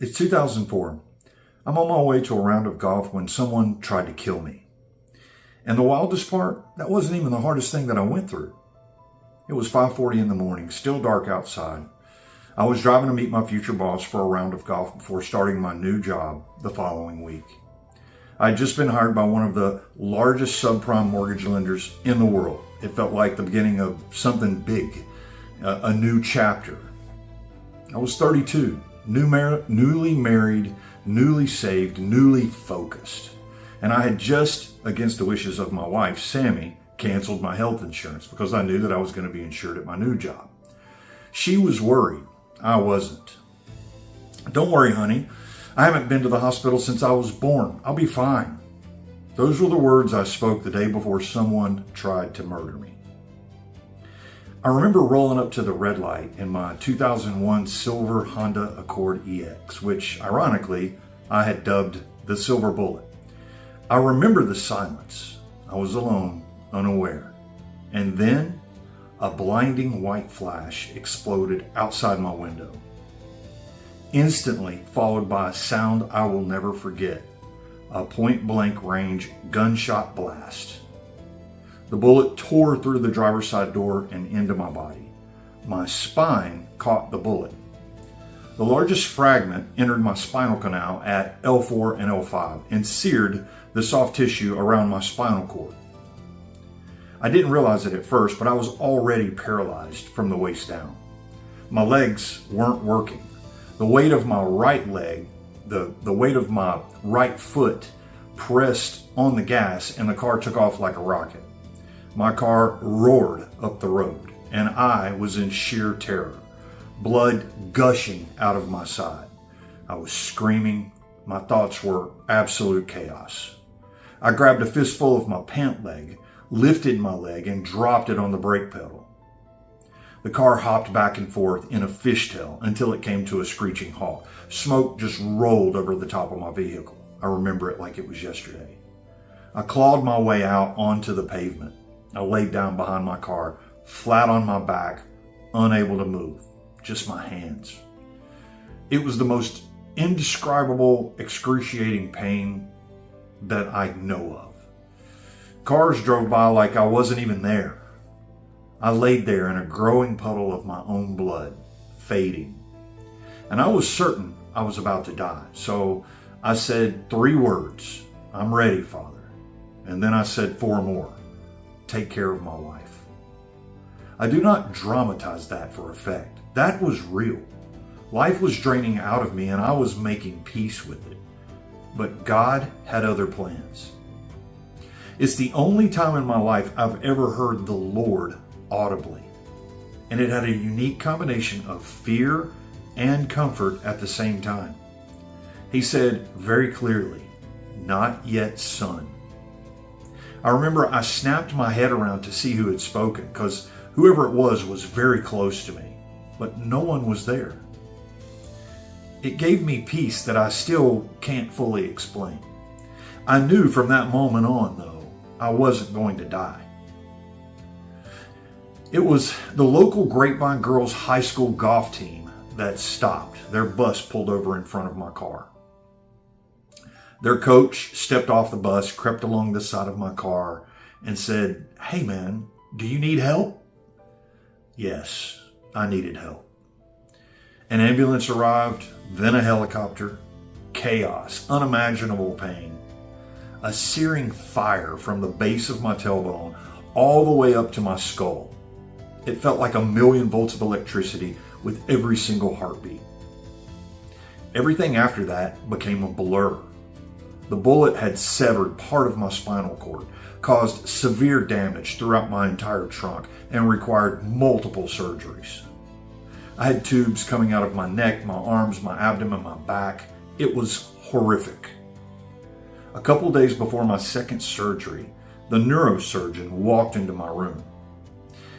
It's 2004. I'm on my way to a round of golf when someone tried to kill me. And the wildest part, that wasn't even the hardest thing that I went through. It was 5:40 in the morning, still dark outside. I was driving to meet my future boss for a round of golf before starting my new job the following week. I had just been hired by one of the largest subprime mortgage lenders in the world. It felt like the beginning of something big, a new chapter. I was 32, newly married, newly saved, newly focused. And I had just, against the wishes of my wife, Sammy, canceled my health insurance because I knew that I was going to be insured at my new job. She was worried. I wasn't. Don't worry, honey. I haven't been to the hospital since I was born. I'll be fine. Those were the words I spoke the day before someone tried to murder me. I remember rolling up to the red light in my 2001 silver Honda Accord EX, which, ironically, I had dubbed the Silver Bullet. I remember the silence. I was alone, unaware. And then a blinding white flash exploded outside my window. Instantly followed by a sound I will never forget, a point-blank range gunshot blast. The bullet tore through the driver's side door and into my body. My spine caught the bullet. The largest fragment entered my spinal canal at L4 and L5 and seared the soft tissue around my spinal cord. I didn't realize it at first, but I was already paralyzed from the waist down. My legs weren't working. The weight of my right leg, the weight of my right foot pressed on the gas and the car took off like a rocket. My car roared up the road and I was in sheer terror, blood gushing out of my side. I was screaming. My thoughts were absolute chaos. I grabbed a fistful of my pant leg, lifted my leg, and dropped it on the brake pedal. The car hopped back and forth in a fishtail until it came to a screeching halt. Smoke just rolled over the top of my vehicle. I remember it like it was yesterday. I clawed my way out onto the pavement. I laid down behind my car, flat on my back, unable to move, just my hands. It was the most indescribable, excruciating pain that I know of. Cars drove by like I wasn't even there. I laid there in a growing puddle of my own blood, fading. And I was certain I was about to die. So I said 3 words, "I'm ready, Father." And then I said 4 more, "Take care of my wife." I do not dramatize that for effect. That was real. Life was draining out of me and I was making peace with it. But God had other plans. It's the only time in my life I've ever heard the Lord audibly. And it had a unique combination of fear and comfort at the same time. He said very clearly, "Not yet, son." I remember I snapped my head around to see who had spoken, because whoever it was very close to me, but no one was there. It gave me peace that I still can't fully explain. I knew from that moment on, though, I wasn't going to die. It was the local Grapevine Girls High School golf team that stopped. Their bus pulled over in front of my car. Their coach stepped off the bus, crept along the side of my car, and said, "Hey man, do you need help?" Yes, I needed help. An ambulance arrived, then a helicopter. Chaos, unimaginable pain. A searing fire from the base of my tailbone all the way up to my skull. It felt like 1,000,000 volts of electricity with every single heartbeat. Everything after that became a blur. The bullet had severed part of my spinal cord, caused severe damage throughout my entire trunk, and required multiple surgeries. I had tubes coming out of my neck, my arms, my abdomen, my back. It was horrific. A couple days before my second surgery, the neurosurgeon walked into my room.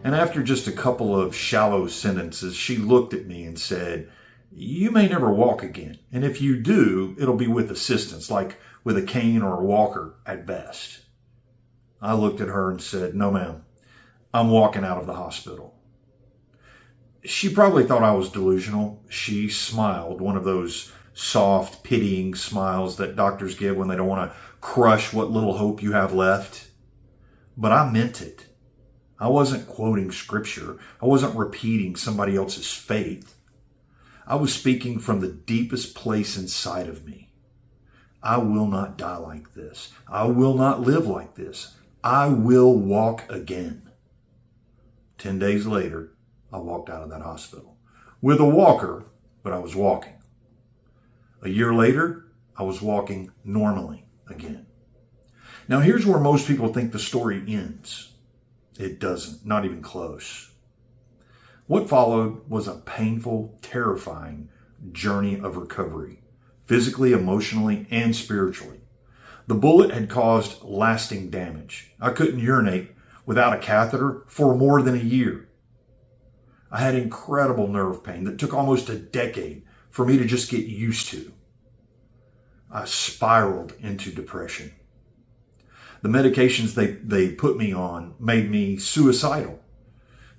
And after just a couple of shallow sentences, she looked at me and said, "You may never walk again. And if you do, it'll be with assistance, like with a cane or a walker at best." I looked at her and said, "No, ma'am, I'm walking out of the hospital." She probably thought I was delusional. She smiled, one of those soft, pitying smiles that doctors give when they don't want to crush what little hope you have left. But I meant it. I wasn't quoting scripture. I wasn't repeating somebody else's faith. I was speaking from the deepest place inside of me. I will not die like this. I will not live like this. I will walk again. 10 days later, I walked out of that hospital with a walker, but I was walking. A year later, I was walking normally again. Now, here's where most people think the story ends. It doesn't, not even close. What followed was a painful, terrifying journey of recovery, physically, emotionally, and spiritually. The bullet had caused lasting damage. I couldn't urinate without a catheter for more than a year. I had incredible nerve pain that took almost a decade for me to just get used to. I spiraled into depression. The medications they put me on made me suicidal.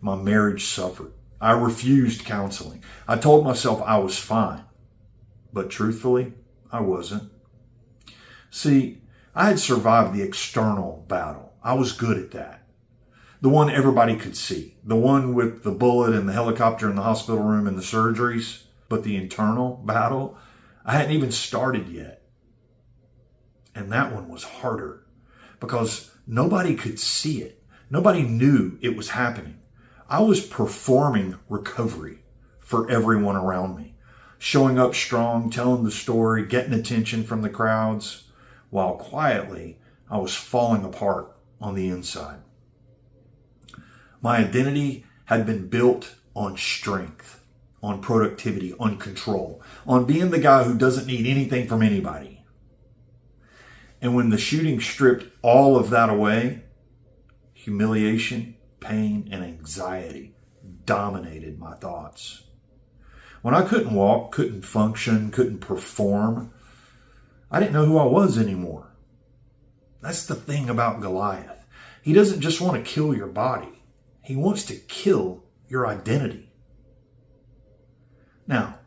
My marriage suffered. I refused counseling. I told myself I was fine. But truthfully, I wasn't. See, I had survived the external battle. I was good at that. The one everybody could see. The one with the bullet and the helicopter in the hospital room and the surgeries. But the internal battle, I hadn't even started yet. And that one was harder because nobody could see it. Nobody knew it was happening. I was performing recovery for everyone around me, showing up strong, telling the story, getting attention from the crowds, while quietly I was falling apart on the inside. My identity had been built on strength, on productivity, on control, on being the guy who doesn't need anything from anybody. And when the shooting stripped all of that away, humiliation, pain, and anxiety dominated my thoughts. When I couldn't walk, couldn't function, couldn't perform, I didn't know who I was anymore. That's the thing about Goliath. He doesn't just want to kill your body. He wants to kill your identity. Now,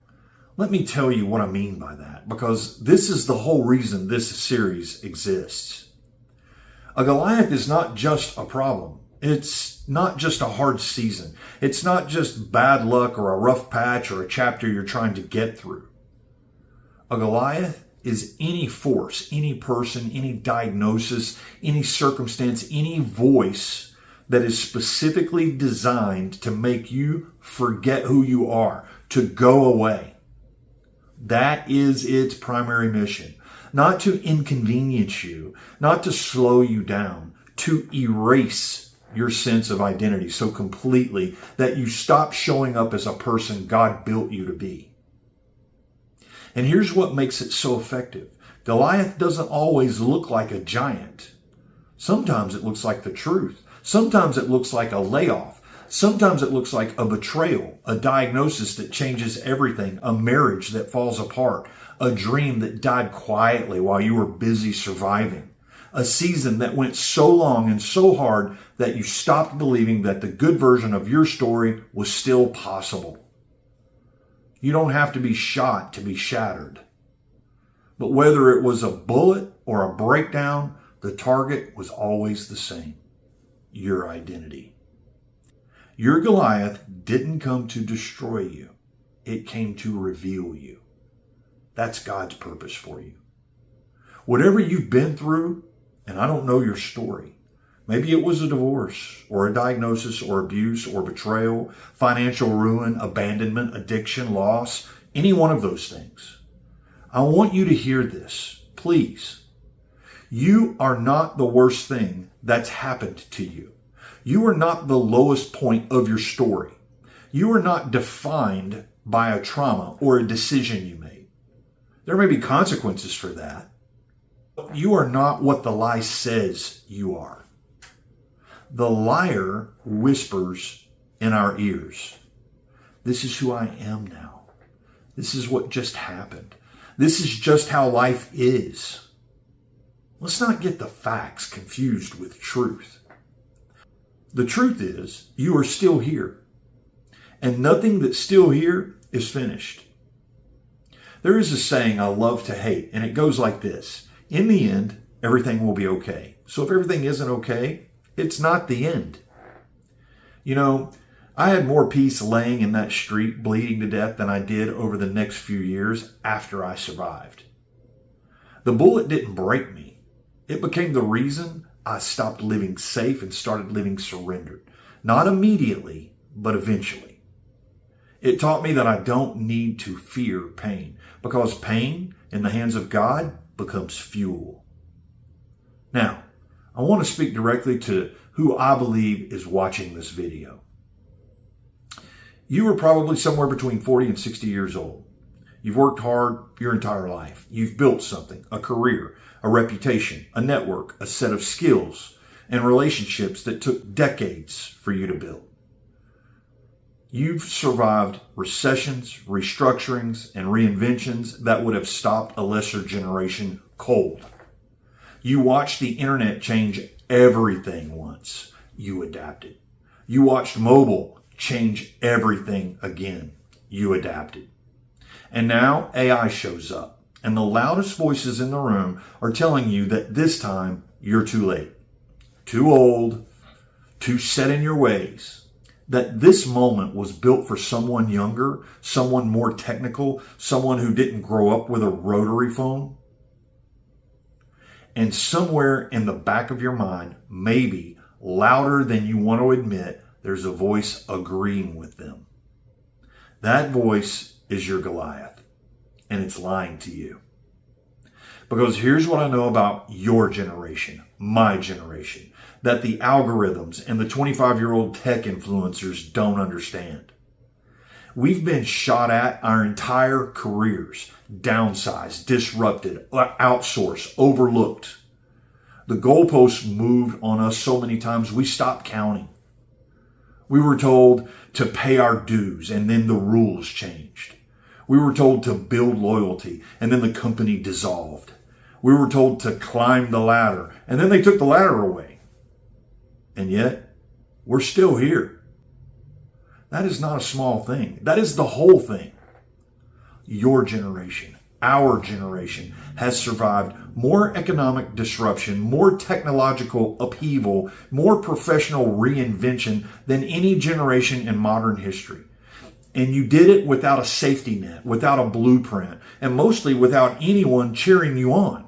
let me tell you what I mean by that, because this is the whole reason this series exists. A Goliath is not just a problem. It's not just a hard season. It's not just bad luck or a rough patch or a chapter you're trying to get through. A Goliath is any force, any person, any diagnosis, any circumstance, any voice that is specifically designed to make you forget who you are, to go away. That is its primary mission. Not to inconvenience you, not to slow you down, to erase your sense of identity so completely that you stop showing up as a person God built you to be. And here's what makes it so effective. Goliath doesn't always look like a giant. Sometimes it looks like the truth. Sometimes it looks like a layoff. Sometimes it looks like a betrayal, a diagnosis that changes everything, a marriage that falls apart, a dream that died quietly while you were busy surviving, a season that went so long and so hard that you stopped believing that the good version of your story was still possible. You don't have to be shot to be shattered. But whether it was a bullet or a breakdown, the target was always the same: your identity. Your Goliath didn't come to destroy you. It came to reveal you. That's God's purpose for you. Whatever you've been through, and I don't know your story, maybe it was a divorce or a diagnosis or abuse or betrayal, financial ruin, abandonment, addiction, loss, any one of those things. I want you to hear this, please. You are not the worst thing that's happened to you. You are not the lowest point of your story. You are not defined by a trauma or a decision you made. There may be consequences for that. You are not what the lie says you are. The liar whispers in our ears, "This is who I am now. This is what just happened. This is just how life is." Let's not get the facts confused with truth. The truth is, you are still here, and nothing that's still here is finished. There is a saying I love to hate, and it goes like this. In the end, everything will be okay. So if everything isn't okay, it's not the end. You know, I had more peace laying in that street bleeding to death than I did over the next few years after I survived. The bullet didn't break me. It became the reason I stopped living safe and started living surrendered. Not immediately, but eventually. It taught me that I don't need to fear pain, because pain in the hands of God becomes fuel. Now, I want to speak directly to who I believe is watching this video. You are probably somewhere between 40 and 60 years old. You've worked hard your entire life. You've built something, a career, a reputation, a network, a set of skills, and relationships that took decades for you to build. You've survived recessions, restructurings, and reinventions that would have stopped a lesser generation cold. You watched the internet change everything once. You adapted. You watched mobile change everything again. You adapted. And now AI shows up, and the loudest voices in the room are telling you that this time you're too late, too old, too set in your ways. That this moment was built for someone younger, someone more technical, someone who didn't grow up with a rotary phone. And somewhere in the back of your mind, maybe louder than you want to admit, there's a voice agreeing with them. That voice is your Goliath, and it's lying to you. Because here's what I know about your generation, my generation, that the algorithms and the 25-year-old tech influencers don't understand. We've been shot at our entire careers, downsized, disrupted, outsourced, overlooked. The goalposts moved on us so many times we stopped counting. We were told to pay our dues, and then the rules changed. We were told to build loyalty, and then the company dissolved. We were told to climb the ladder, and then they took the ladder away. And yet, we're still here. That is not a small thing. That is the whole thing. Your generation, our generation, has survived more economic disruption, more technological upheaval, more professional reinvention than any generation in modern history. And you did it without a safety net, without a blueprint, and mostly without anyone cheering you on.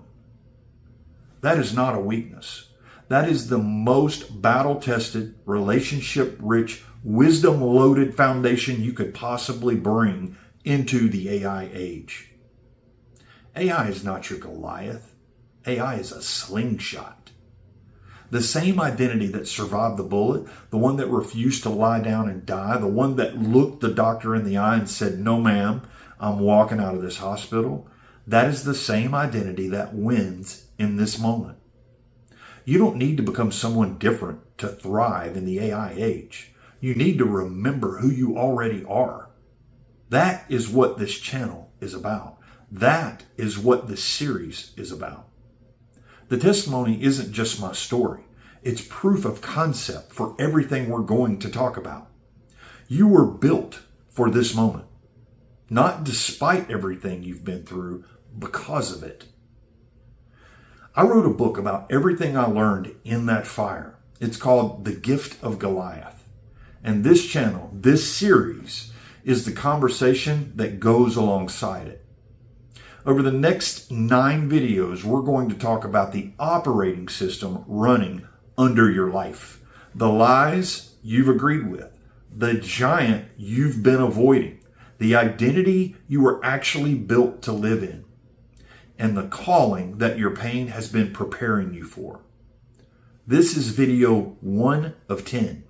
That is not a weakness. That is the most battle-tested, relationship-rich, wisdom-loaded foundation you could possibly bring into the AI age. AI is not your Goliath. AI is a slingshot. The same identity that survived the bullet, the one that refused to lie down and die, the one that looked the doctor in the eye and said, "No, ma'am, I'm walking out of this hospital," that is the same identity that wins in this moment. You don't need to become someone different to thrive in the AI age. You need to remember who you already are. That is what this channel is about. That is what this series is about. The testimony isn't just my story. It's proof of concept for everything we're going to talk about. You were built for this moment, not despite everything you've been through, because of it. I wrote a book about everything I learned in that fire. It's called The Gift of Goliath. And this channel, this series, is the conversation that goes alongside it. Over the next 9 videos, we're going to talk about the operating system running under your life. The lies you've agreed with, the giant you've been avoiding, the identity you were actually built to live in, and the calling that your pain has been preparing you for. This is video 1 of 10.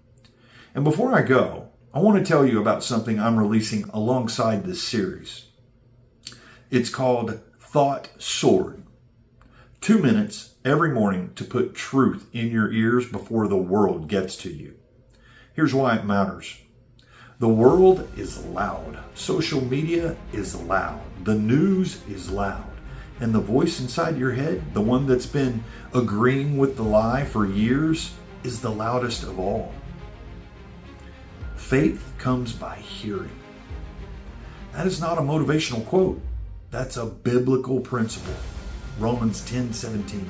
And before I go, I want to tell you about something I'm releasing alongside this series. It's called Thought Sword. 2 minutes every morning to put truth in your ears before the world gets to you. Here's why it matters. The world is loud. Social media is loud. The news is loud. And the voice inside your head, the one that's been agreeing with the lie for years, is the loudest of all. Faith comes by hearing. That is not a motivational quote. That's a biblical principle. Romans 10:17.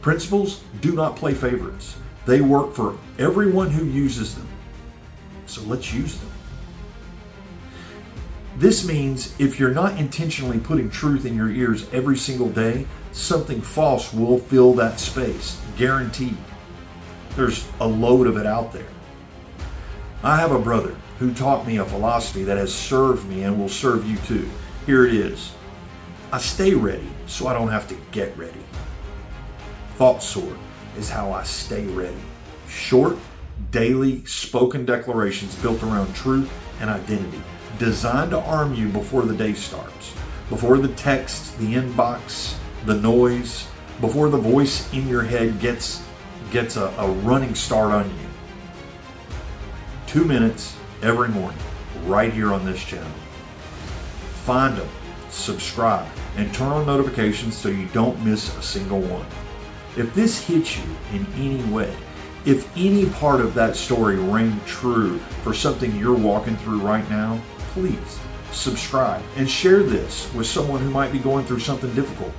Principles do not play favorites. They work for everyone who uses them. So let's use them. This means if you're not intentionally putting truth in your ears every single day, something false will fill that space. Guaranteed. There's a load of it out there. I have a brother who taught me a philosophy that has served me and will serve you too. Here it is. I stay ready so I don't have to get ready. Thought sword is how I stay ready. Short, daily, spoken declarations built around truth and identity, designed to arm you before the day starts, before the text, the inbox, the noise, before the voice in your head gets a running start on you. 2 minutes every morning, right here on this channel. Find them, subscribe, and turn on notifications so you don't miss a single one. If this hits you in any way, if any part of that story rang true for something you're walking through right now, please subscribe and share this with someone who might be going through something difficult.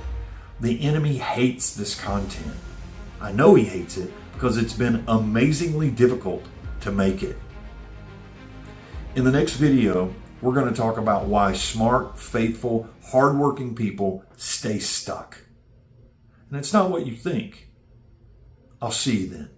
The enemy hates this content. I know he hates it because it's been amazingly difficult to make it. In the next video, we're going to talk about why smart, faithful, hardworking people stay stuck. And it's not what you think. I'll see you then.